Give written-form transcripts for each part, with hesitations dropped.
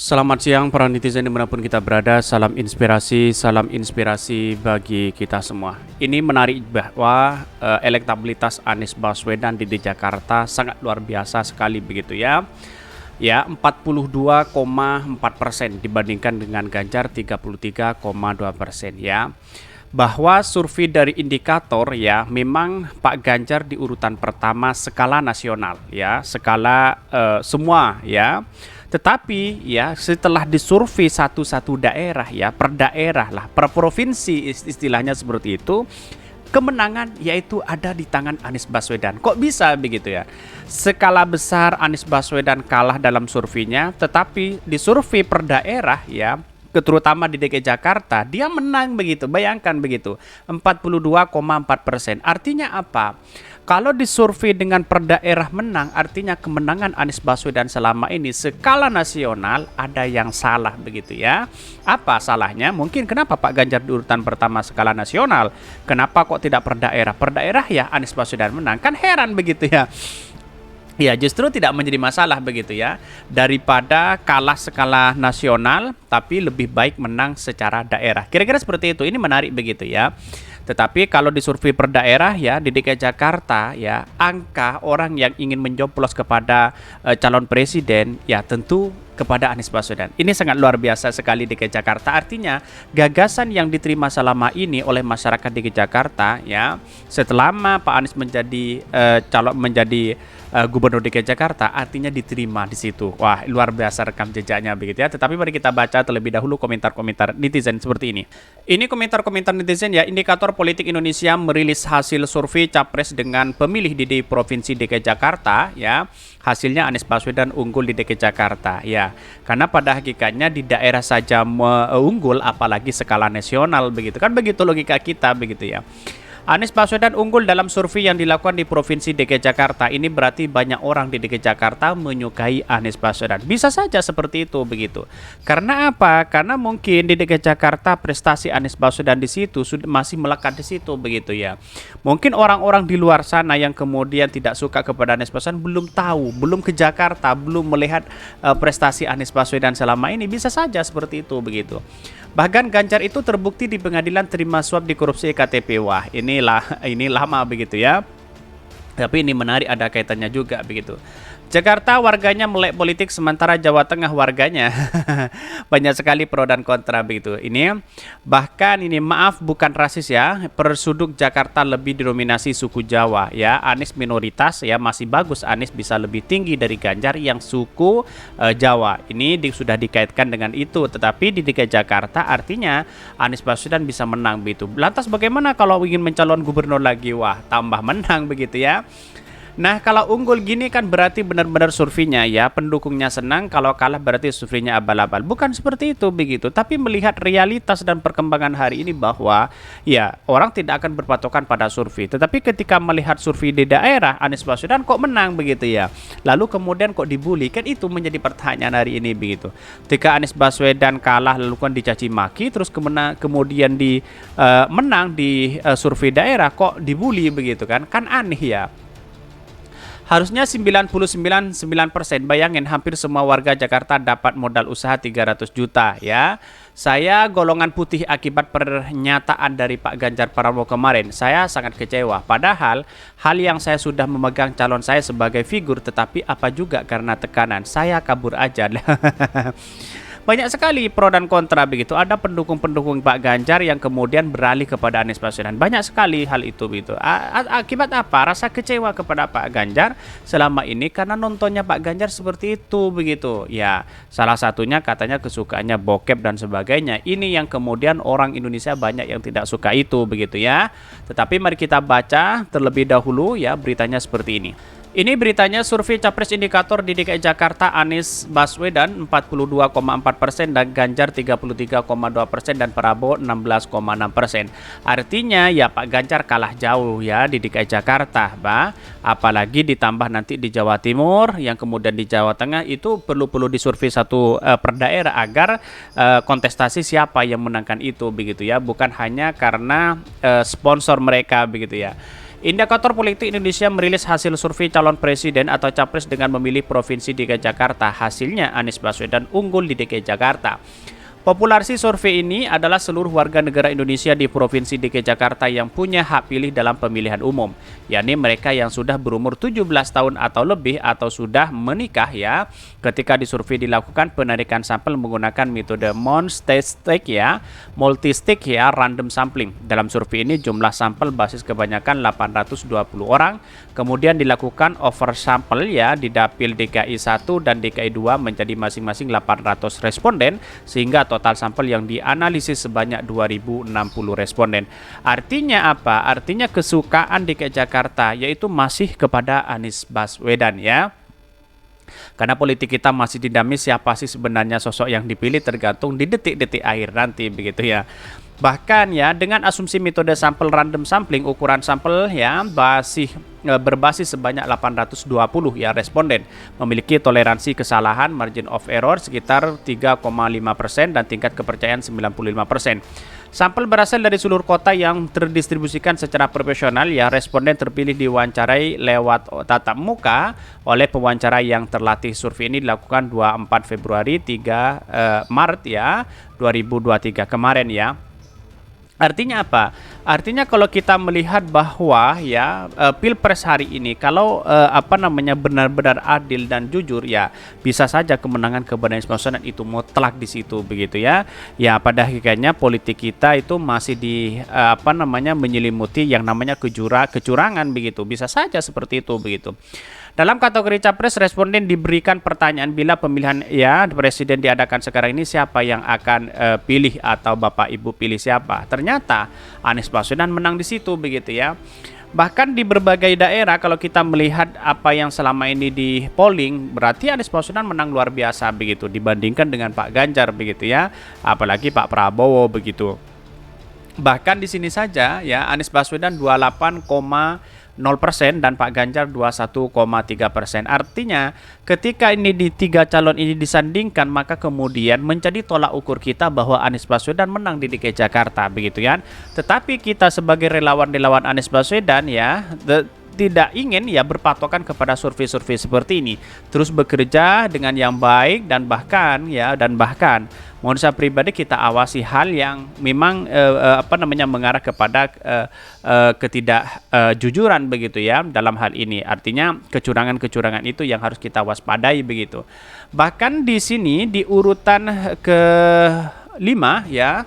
Selamat siang para netizen dimanapun kita berada, salam inspirasi bagi kita semua. Ini menarik bahwa elektabilitas Anies Baswedan di Jakarta sangat luar biasa sekali begitu ya. Ya, 42,4% dibandingkan dengan Ganjar 33,2% ya. Bahwa survei dari indikator ya, memang Pak Ganjar di urutan pertama skala nasional ya, skala semua ya. Tetapi ya setelah disurvei satu-satu daerah ya, per daerah lah, per provinsi istilahnya seperti itu, kemenangan yaitu ada di tangan Anies Baswedan. Kok bisa begitu ya? Skala besar Anies Baswedan kalah dalam surveinya, tetapi di survei per daerah ya, terutama di DKI Jakarta, dia menang begitu. Bayangkan begitu, 42,4%. Artinya apa? Kalau disurvei dengan per daerah menang, artinya kemenangan Anies Baswedan selama ini skala nasional ada yang salah begitu ya. Apa salahnya? Mungkin kenapa Pak Ganjar di urutan pertama skala nasional? Kenapa kok tidak per daerah? Per daerah ya Anies Baswedan menang. Kan heran begitu ya. Ya, justru tidak menjadi masalah begitu ya. Daripada kalah skala nasional, tapi lebih baik menang secara daerah. Kira-kira seperti itu. Ini menarik begitu ya. Tetapi kalau disurvei per daerah ya, di DKI Jakarta ya, angka orang yang ingin mencoblos kepada calon presiden ya tentu kepada Anies Baswedan. Ini sangat luar biasa sekali DKI Jakarta. Artinya gagasan yang diterima selama ini oleh masyarakat DKI Jakarta ya, setelah Pak Anies menjadi Gubernur DKI Jakarta, artinya diterima di situ. Wah, luar biasa rekam jejaknya begitu ya. Tetapi mari kita baca terlebih dahulu komentar-komentar netizen seperti ini. Ini komentar-komentar netizen ya. Indikator Politik Indonesia merilis hasil survei capres dengan pemilih di Provinsi DKI Jakarta ya. Hasilnya Anies Baswedan unggul di DKI Jakarta ya. Karena pada hakikatnya di daerah saja unggul, apalagi skala nasional begitu. Kan begitu logika kita begitu ya. Anies Baswedan unggul dalam survei yang dilakukan di Provinsi DKI Jakarta. Ini berarti banyak orang di DKI Jakarta menyukai Anies Baswedan. Bisa saja seperti itu begitu. Karena apa? Karena mungkin di DKI Jakarta prestasi Anies Baswedan di situ sudah masih melekat di situ begitu ya. Mungkin orang-orang di luar sana yang kemudian tidak suka kepada Anies Baswedan belum tahu, belum ke Jakarta, belum melihat prestasi Anies Baswedan selama ini. Bisa saja seperti itu begitu. Bahkan Ganjar itu terbukti di pengadilan terima suap di korupsi KTP. Wah, ini lama begitu ya. Tapi ini menarik, ada kaitannya juga begitu. Jakarta warganya melek politik, sementara Jawa Tengah warganya banyak sekali pro dan kontra begitu. Ini bahkan ini maaf bukan rasis ya, persuduk Jakarta lebih didominasi suku Jawa ya. Anies minoritas ya, masih bagus Anies bisa lebih tinggi dari Ganjar yang suku Jawa. Ini sudah dikaitkan dengan itu. Tetapi di DKI Jakarta artinya Anies Baswedan bisa menang begitu. Lantas bagaimana kalau ingin mencalon gubernur lagi? Wah, tambah menang begitu ya. Nah, kalau unggul gini kan berarti benar-benar surveinya ya, pendukungnya senang, kalau kalah berarti surveinya abal-abal. Bukan seperti itu begitu, tapi melihat realitas dan perkembangan hari ini bahwa ya orang tidak akan berpatokan pada survei. Tetapi ketika melihat survei di daerah, Anies Baswedan kok menang begitu ya. Lalu kemudian kok dibully, kan itu menjadi pertanyaan hari ini begitu. Ketika Anies Baswedan kalah lalu kan dicaci maki, terus kemudian menang di survei daerah kok dibully begitu kan aneh ya. Harusnya 99,9%. Bayangin hampir semua warga Jakarta dapat modal usaha 300 juta ya. Saya golongan putih akibat pernyataan dari Pak Ganjar Pranowo kemarin. Saya sangat kecewa. Padahal hal yang saya sudah memegang calon saya sebagai figur, tetapi apa juga karena tekanan. Saya kabur aja. Banyak sekali pro dan kontra begitu. Ada pendukung-pendukung Pak Ganjar yang kemudian beralih kepada Anies Baswedan. Banyak sekali hal itu begitu. Akibat apa? Rasa kecewa kepada Pak Ganjar selama ini karena nontonnya Pak Ganjar seperti itu begitu. Ya, salah satunya katanya kesukaannya bokep dan sebagainya. Ini yang kemudian orang Indonesia banyak yang tidak suka itu begitu ya. Tetapi mari kita baca terlebih dahulu ya beritanya seperti ini. Ini beritanya survei capres indikator di DKI Jakarta, Anies Baswedan 42,4% dan Ganjar 33,2% dan Prabowo 16,6%. Artinya ya Pak Ganjar kalah jauh ya di DKI Jakarta, apalagi ditambah nanti di Jawa Timur, yang kemudian di Jawa Tengah itu perlu disurvei satu per daerah agar kontestasi siapa yang menangkan itu begitu ya, bukan hanya karena sponsor mereka begitu ya. Indikator Politik Indonesia merilis hasil survei calon presiden atau capres dengan memilih Provinsi DKI Jakarta. Hasilnya Anies Baswedan unggul di DKI Jakarta. Populasi survei ini adalah seluruh warga negara Indonesia di Provinsi DKI Jakarta yang punya hak pilih dalam pemilihan umum, yakni mereka yang sudah berumur 17 tahun atau lebih atau sudah menikah ya. Ketika disurvei dilakukan penarikan sampel menggunakan metode multi-stage ya, random sampling. Dalam survei ini jumlah sampel basis kebanyakan 820 orang, kemudian dilakukan oversample ya di Dapil DKI 1 dan DKI 2 menjadi masing-masing 800 responden sehingga total sampel yang dianalisis sebanyak 2060 responden. Artinya apa? Artinya kesukaan DKI Jakarta yaitu masih kepada Anies Baswedan ya. Karena politik kita masih dinamis, siapa sih sebenarnya sosok yang dipilih tergantung di detik-detik akhir nanti begitu ya. Bahkan ya dengan asumsi metode sampel random sampling, ukuran sampel ya berbasis sebanyak 820 ya responden memiliki toleransi kesalahan margin of error sekitar 3,5% dan tingkat kepercayaan 95%. Sampel berasal dari seluruh kota yang terdistribusikan secara profesional ya. Responden terpilih diwawancarai lewat tatap muka oleh pewawancara yang terlatih. Survei ini dilakukan 24 Februari 3 Maret ya 2023 kemarin ya. Artinya apa? Artinya kalau kita melihat bahwa ya Pilpres hari ini kalau benar-benar adil dan jujur ya bisa saja kemenangan Anies Baswedan itu mutlak di situ begitu ya. Ya pada hakikatnya politik kita itu masih menyelimuti yang namanya kecurangan begitu. Bisa saja seperti itu begitu. Dalam kategori capres, responden diberikan pertanyaan bila pemilihan ya presiden diadakan sekarang ini siapa yang akan pilih atau Bapak Ibu pilih siapa. Ternyata Anies Baswedan menang di situ begitu ya. Bahkan di berbagai daerah kalau kita melihat apa yang selama ini di polling berarti Anies Baswedan menang luar biasa begitu dibandingkan dengan Pak Ganjar begitu ya. Apalagi Pak Prabowo begitu. Bahkan di sini saja ya Anies Baswedan 28,0% dan Pak Ganjar 21,3%. Artinya ketika ini di tiga calon ini disandingkan maka kemudian menjadi tolak ukur kita bahwa Anies Baswedan menang di DKI Jakarta begitu ya. Tetapi kita sebagai relawan Anies Baswedan ya tidak ingin ya berpatokan kepada survei-survei seperti ini, terus bekerja dengan yang baik dan bahkan menurut saya pribadi kita awasi hal yang memang mengarah kepada ketidakjujuran begitu ya dalam hal ini. Artinya kecurangan itu yang harus kita waspadai begitu. Bahkan di sini di urutan ke-5 ya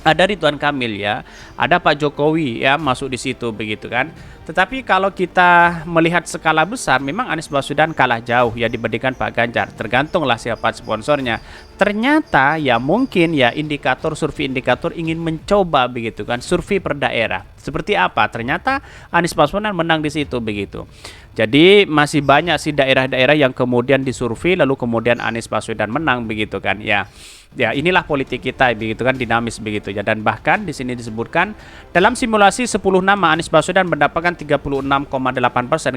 ada Ridwan Kamil ya, ada Pak Jokowi ya masuk di situ begitu kan. Tetapi kalau kita melihat skala besar memang Anies Baswedan kalah jauh ya dibandingkan Pak Ganjar. Tergantunglah siapa sponsornya. Ternyata ya mungkin ya survei indikator ingin mencoba begitu kan survei per daerah. Seperti apa? Ternyata Anies Baswedan menang di situ begitu. Jadi masih banyak sih daerah-daerah yang kemudian disurvei lalu kemudian Anies Baswedan menang begitu kan ya. Ya inilah politik kita begitu kan dinamis begitu ya. Dan bahkan di sini disebutkan dalam simulasi 10 nama Anies Baswedan mendapatkan 36,8%,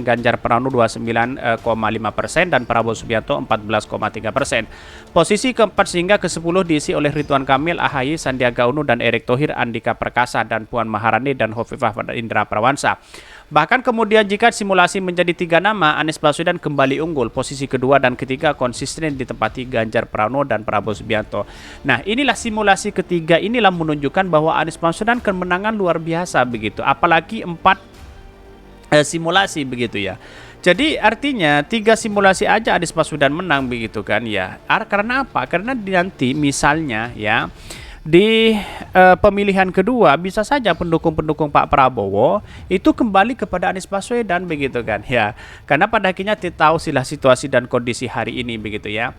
Ganjar Pranowo 29,5% dan Prabowo Subianto 14,3%. Posisi keempat sehingga ke-10 diisi oleh Ridwan Kamil, AHY, Sandiaga Uno dan Erick Thohir, Andika Perkasa dan Puan Maharani dan Hovifah Indra Parawansa. Bahkan kemudian jika simulasi menjadi 3 nama, Anies Baswedan kembali unggul. Posisi kedua dan ketiga konsisten ditempati Ganjar Pranowo dan Prabowo Subianto. Nah inilah simulasi ketiga inilah menunjukkan bahwa Anies Baswedan kemenangan luar biasa begitu. Apalagi 4 simulasi begitu ya. Jadi artinya 3 simulasi aja Anies Baswedan menang begitu kan ya. Karena apa? Karena nanti misalnya ya di pemilihan kedua bisa saja pendukung-pendukung Pak Prabowo itu kembali kepada Anies Baswedan begitu kan ya. Karena pada akhirnya tahu silah situasi dan kondisi hari ini begitu ya.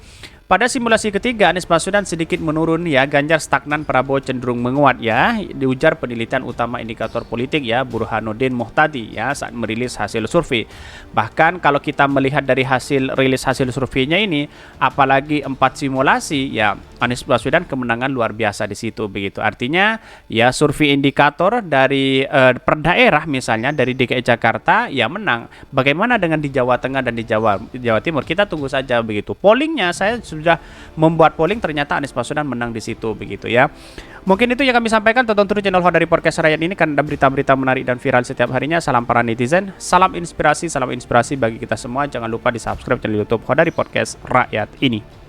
Pada simulasi ketiga Anies Baswedan sedikit menurun ya, Ganjar stagnan, Prabowo cenderung menguat ya, diujar penelitian utama indikator politik ya Burhanuddin Muhtadi ya saat merilis hasil survei. Bahkan kalau kita melihat dari rilis hasil surveinya ini, apalagi 4 simulasi ya Anies Baswedan kemenangan luar biasa di situ begitu. Artinya ya survei indikator dari per daerah misalnya dari DKI Jakarta ya menang. Bagaimana dengan di Jawa Tengah dan di Jawa Timur? Kita tunggu saja begitu. Pollingnya saya sudah sudah membuat polling ternyata Anies Baswedan menang di situ begitu ya. Mungkin itu yang kami sampaikan. Tonton terus channel Hodari Podcast Rakyat ini karena ada berita-berita menarik dan viral setiap harinya. Salam para netizen, salam inspirasi bagi kita semua. Jangan lupa di subscribe channel YouTube Hodari Podcast Rakyat ini.